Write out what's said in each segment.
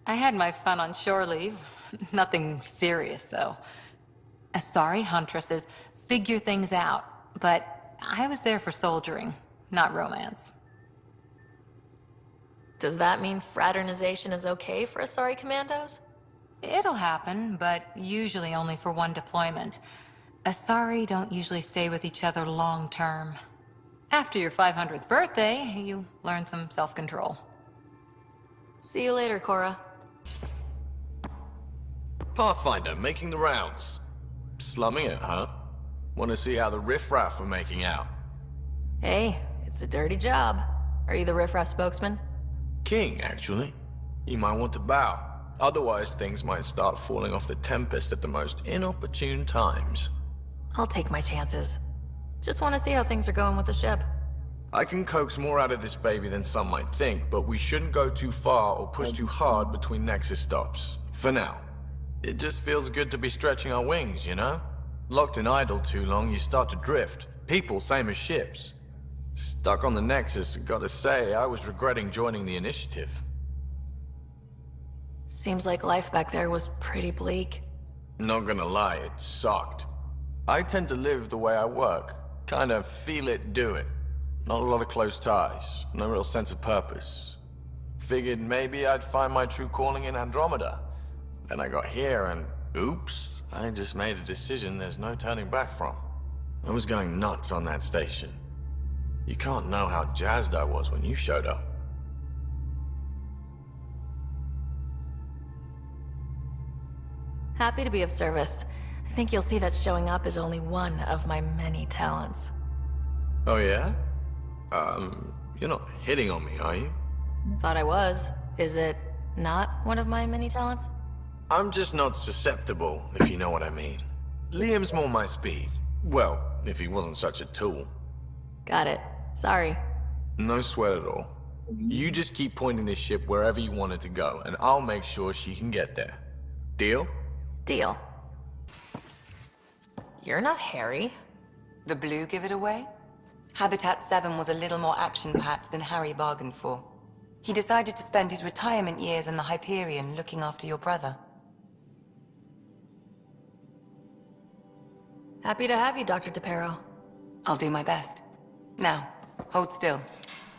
I had my fun on shore leave. Nothing serious, though. Asari huntresses figure things out, but I was there for soldiering, not romance. Does that mean fraternization is okay for Asari commandos? It'll happen, but usually only for one deployment. Asari don't usually stay with each other long term. After your 500th birthday, you learn some self-control. See you later, Cora. Pathfinder making the rounds. Slumming it, huh? Want to see how the riffraff are making out? Hey, it's a dirty job. Are you the riffraff spokesman? King, actually. You might want to bow. Otherwise, things might start falling off the Tempest at the most inopportune times. I'll take my chances. Just want to see how things are going with the ship. I can coax more out of this baby than some might think, but we shouldn't go too far or push too hard between Nexus stops. For now. It just feels good to be stretching our wings, you know? Locked in idle too long, you start to drift. People, same as ships. Stuck on the Nexus, gotta say, I was regretting joining the Initiative. Seems like life back there was pretty bleak. Not gonna lie, it sucked. I tend to live the way I work. Kind of feel it, do it. Not a lot of close ties, no real sense of purpose. Figured maybe I'd find my true calling in Andromeda. Then I got here and, oops, I just made a decision there's no turning back from. I was going nuts on that station. You can't know how jazzed I was when you showed up. Happy to be of service. I think you'll see that showing up is only one of my many talents. Oh yeah? You're not hitting on me, are you? Thought I was. Is it not one of my many talents? I'm just not susceptible, if you know what I mean. Liam's more my speed. Well, if he wasn't such a tool. Got it. Sorry. No sweat at all. You just keep pointing this ship wherever you want it to go, and I'll make sure she can get there. Deal? Deal. You're not Harry. The blue give it away? Habitat 7 was a little more action-packed than Harry bargained for. He decided to spend his retirement years in the Hyperion looking after your brother. Happy to have you, Dr. DePero. I'll do my best. Now, hold still.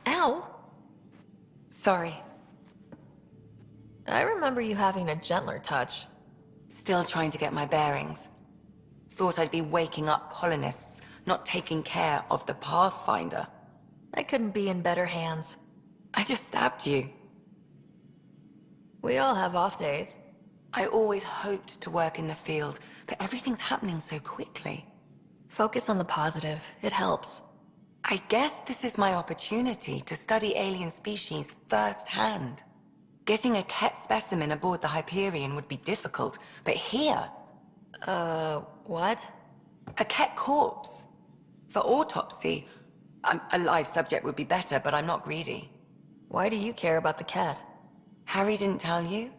Ow! Sorry. I remember you having a gentler touch. Still trying to get my bearings. Thought I'd be waking up colonists, not taking care of the Pathfinder. I couldn't be in better hands. I just stabbed you. We all have off days. I always hoped to work in the field, but everything's happening so quickly. Focus on the positive. It helps. I guess this is my opportunity to study alien species firsthand. Getting a Ket specimen aboard the Hyperion would be difficult, but here... What? A Ket corpse. For autopsy, a live subject would be better, but I'm not greedy. Why do you care about the cat? Harry didn't tell you?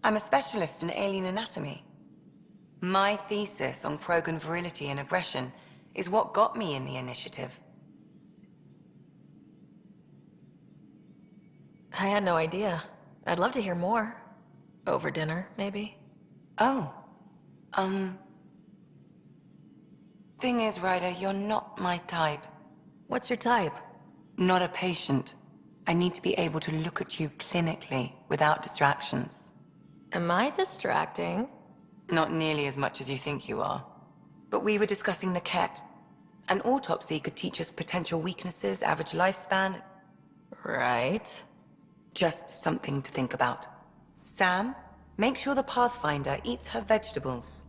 I'm a specialist in alien anatomy. My thesis on Krogan virility and aggression is what got me in the Initiative. I had no idea. I'd love to hear more. Over dinner, maybe? Oh. Thing is, Ryder, you're not my type. What's your type? Not a patient. I need to be able to look at you clinically, without distractions. Am I distracting? Not nearly as much as you think you are. But we were discussing the Ket. An autopsy could teach us potential weaknesses, average lifespan. Right. Just something to think about. Sam, make sure the Pathfinder eats her vegetables.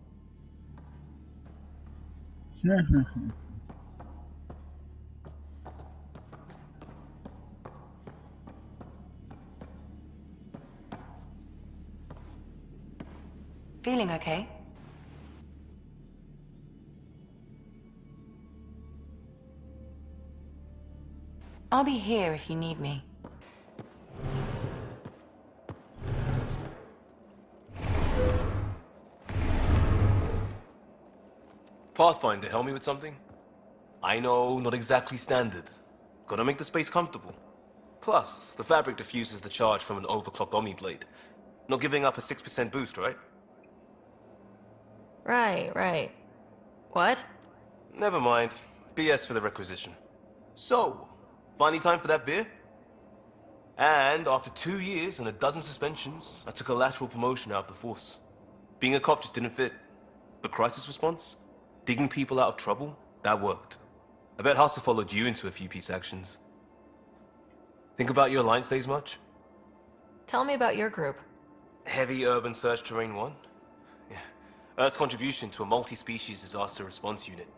Feeling okay? I'll be here if you need me. Pathfinder, help me with something? I know, not exactly standard. Gotta make the space comfortable. Plus, the fabric diffuses the charge from an overclocked Omni blade. Not giving up a 6% boost, right? Right. What? Never mind. BS for the requisition. So, finally time for that beer? And after 2 years and a dozen suspensions, I took a lateral promotion out of the force. Being a cop just didn't fit. But crisis response? Digging people out of trouble? That worked. I bet Hustle followed you into a few peace actions. Think about your Alliance days much? Tell me about your group. Heavy Urban Search Terrain 1? Yeah. Earth's contribution to a multi-species disaster response unit.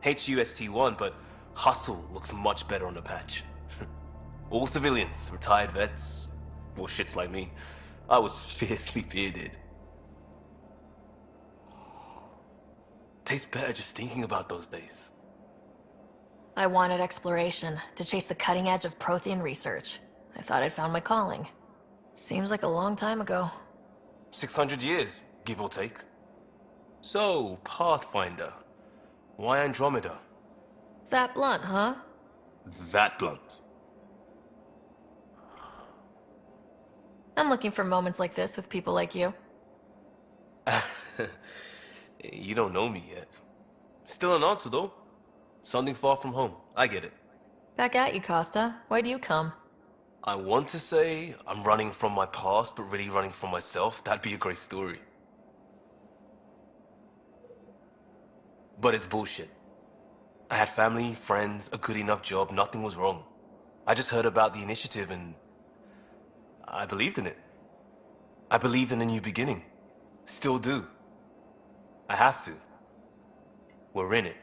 HUST-1, but Hustle looks much better on the patch. All civilians, retired vets, or shits like me. I was fiercely bearded. Tastes better just thinking about those days. I wanted exploration, to chase the cutting edge of Prothean research. I thought I'd found my calling. Seems like a long time ago. 600 years, give or take. So, Pathfinder. Why Andromeda? That blunt, huh? That blunt. I'm looking for moments like this with people like you. You don't know me yet. Still an answer, though. Something far from home. I get it. Back at you, Costa. Why do you come? I want to say I'm running from my past, but really running from myself. That'd be a great story. But it's bullshit. I had family, friends, a good enough job, nothing was wrong. I just heard about the initiative and I believed in it. I believed in a new beginning. Still do. I have to. We're in it.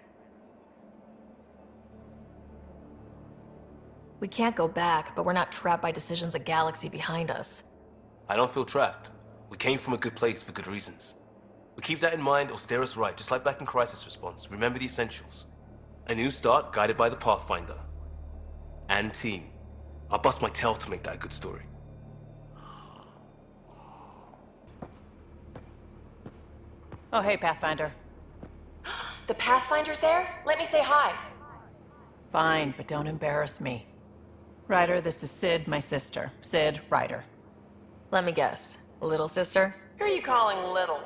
We can't go back, but we're not trapped by decisions a galaxy behind us. I don't feel trapped. We came from a good place for good reasons. We keep that in mind or steer us right, just like back in Crisis Response. Remember the essentials. A new start guided by the Pathfinder. And team. I'll bust my tail to make that a good story. Oh, hey, Pathfinder. The Pathfinder's there? Let me say hi. Fine, but don't embarrass me. Ryder, this is Sid, my sister. Sid, Ryder. Let me guess. Little sister? Who are you calling little?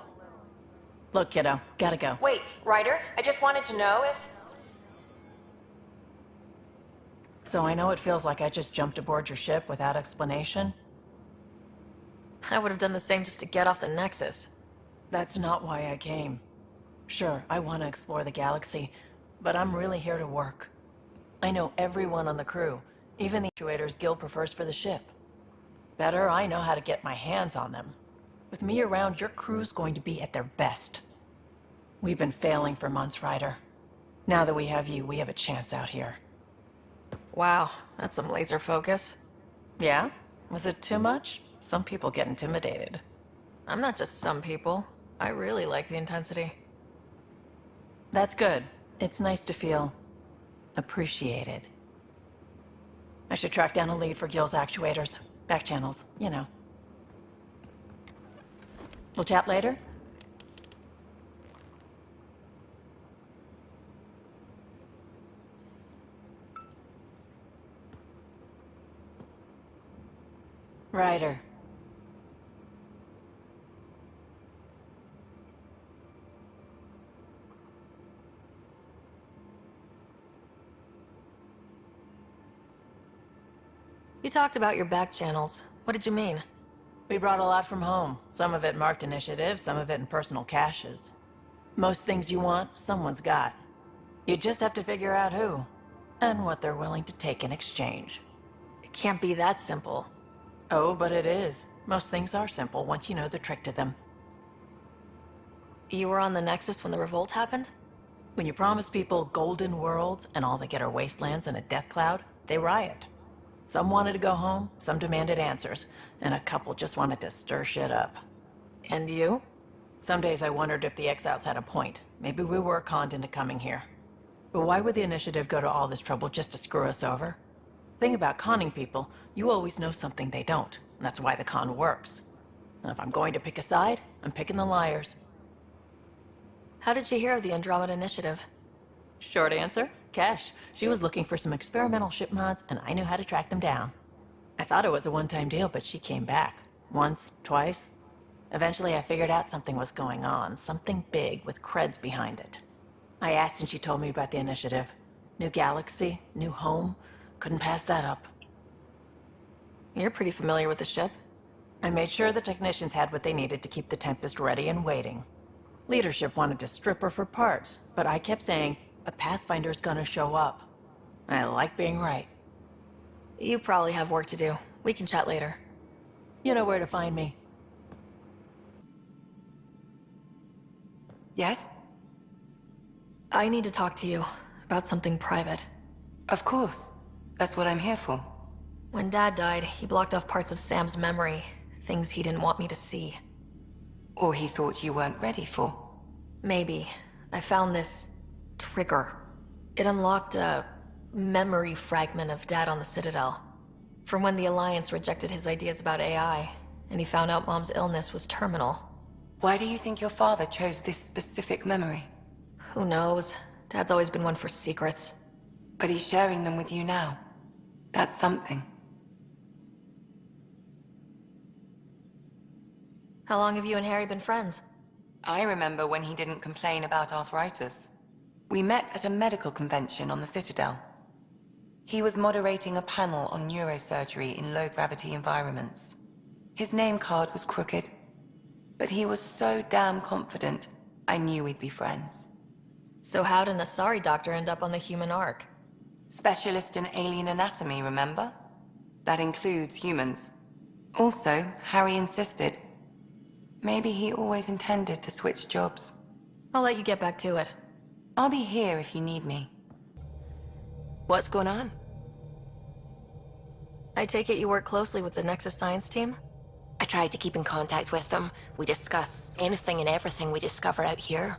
Look, kiddo, gotta go. Wait, Ryder, I just wanted to know if... So I know it feels like I just jumped aboard your ship without explanation. I would have done the same just to get off the Nexus. That's not why I came. Sure, I want to explore the galaxy, but I'm really here to work. I know everyone on the crew, even the actuators Gil prefers for the ship. Better, I know how to get my hands on them. With me around, your crew's going to be at their best. We've been failing for months, Ryder. Now that we have you, we have a chance out here. Wow, that's some laser focus. Yeah? Was it too much? Some people get intimidated. I'm not just some people. I really like the intensity. That's good. It's nice to feel appreciated. I should track down a lead for Gil's actuators. Back channels, you know. We'll chat later? Ryder. You talked about your back channels. What did you mean? We brought a lot from home. Some of it marked initiative, some of it in personal caches. Most things you want, someone's got. You just have to figure out who, and what they're willing to take in exchange. It can't be that simple. Oh, but it is. Most things are simple once you know the trick to them. You were on the Nexus when the revolt happened? When you promise people golden worlds and all they get are wastelands and a death cloud, they riot. Some wanted to go home, some demanded answers, and a couple just wanted to stir shit up. And you? Some days I wondered if the exiles had a point. Maybe we were conned into coming here. But why would the initiative go to all this trouble just to screw us over? Thing about conning people, you always know something they don't, and that's why the con works. And if I'm going to pick a side, I'm picking the liars. How did you hear of the Andromeda Initiative? Short answer, Cash. She was looking for some experimental ship mods, and I knew how to track them down. I thought it was a one-time deal, but she came back. Once, twice. Eventually I figured out something was going on, something big with creds behind it. I asked and she told me about the initiative. New galaxy, new home. Couldn't pass that up. You're pretty familiar with the ship. I made sure the technicians had what they needed to keep the Tempest ready and waiting. Leadership wanted to strip her for parts, but I kept saying, a Pathfinder's gonna show up. I like being right. You probably have work to do. We can chat later. You know where to find me. Yes? I need to talk to you about something private. Of course. That's what I'm here for. When Dad died, he blocked off parts of Sam's memory, things he didn't want me to see. Or he thought you weren't ready for. Maybe. I found this trigger. It unlocked a memory fragment of Dad on the Citadel. From when the Alliance rejected his ideas about AI, and he found out Mom's illness was terminal. Why do you think your father chose this specific memory? Who knows? Dad's always been one for secrets. But he's sharing them with you now. That's something. How long have you and Harry been friends? I remember when he didn't complain about arthritis. We met at a medical convention on the Citadel. He was moderating a panel on neurosurgery in low-gravity environments. His name card was crooked, but he was so damn confident, I knew we'd be friends. So how did an Asari doctor end up on the human Ark? Specialist in alien anatomy, remember? That includes humans. Also, Harry insisted. Maybe he always intended to switch jobs. I'll let you get back to it. I'll be here if you need me. What's going on? I take it you work closely with the Nexus Science team? I try to keep in contact with them. We discuss anything and everything we discover out here.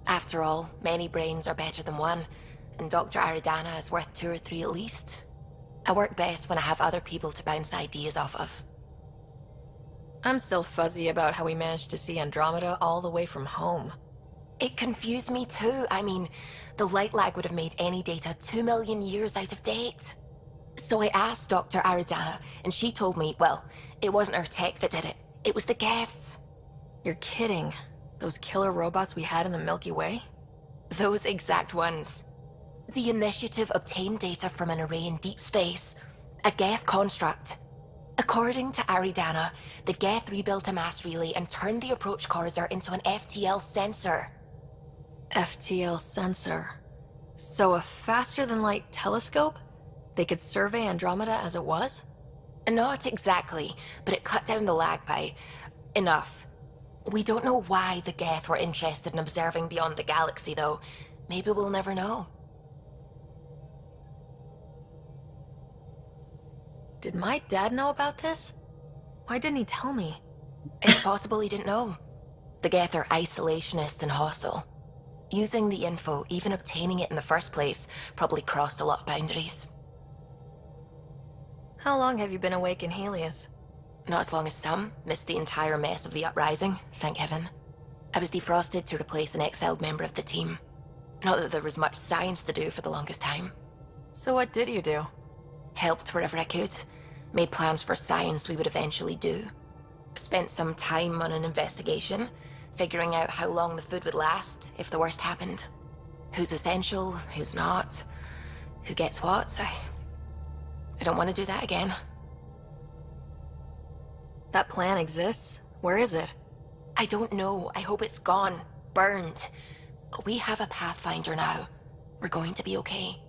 After all, many brains are better than one, and Dr. Aridana is worth 2 or 3 at least. I work best when I have other people to bounce ideas off of. I'm still fuzzy about how we managed to see Andromeda all the way from home. It confused me too. I mean, the light lag would have made any data 2 million years out of date. So I asked Dr. Aridana, and she told me, well, it wasn't her tech that did it. It was the Geths. You're kidding. Those killer robots we had in the Milky Way? Those exact ones. The initiative obtained data from an array in deep space, a Geth construct. According to Aridana, the Geth rebuilt a mass relay and turned the approach corridor into an FTL sensor. FTL sensor. So a faster-than-light telescope? They could survey Andromeda as it was? Not exactly, but it cut down the lag by enough. We don't know why the Geth were interested in observing beyond the galaxy, though. Maybe we'll never know. Did my dad know about this? Why didn't he tell me? It's possible he didn't know. The Geth are isolationist and hostile. Using the info, even obtaining it in the first place, probably crossed a lot of boundaries. How long have you been awake in Helios? Not as long as some. Missed the entire mess of the uprising, thank heaven. I was defrosted to replace an exiled member of the team. Not that there was much science to do for the longest time. So what did you do? Helped wherever I could. Made plans for science we would eventually do. Spent some time on an investigation, figuring out how long the food would last if the worst happened. Who's essential, who's not, who gets what. I don't want to do that again. That plan exists? Where is it? I don't know. I hope it's gone. Burned. We have a Pathfinder now. We're going to be okay.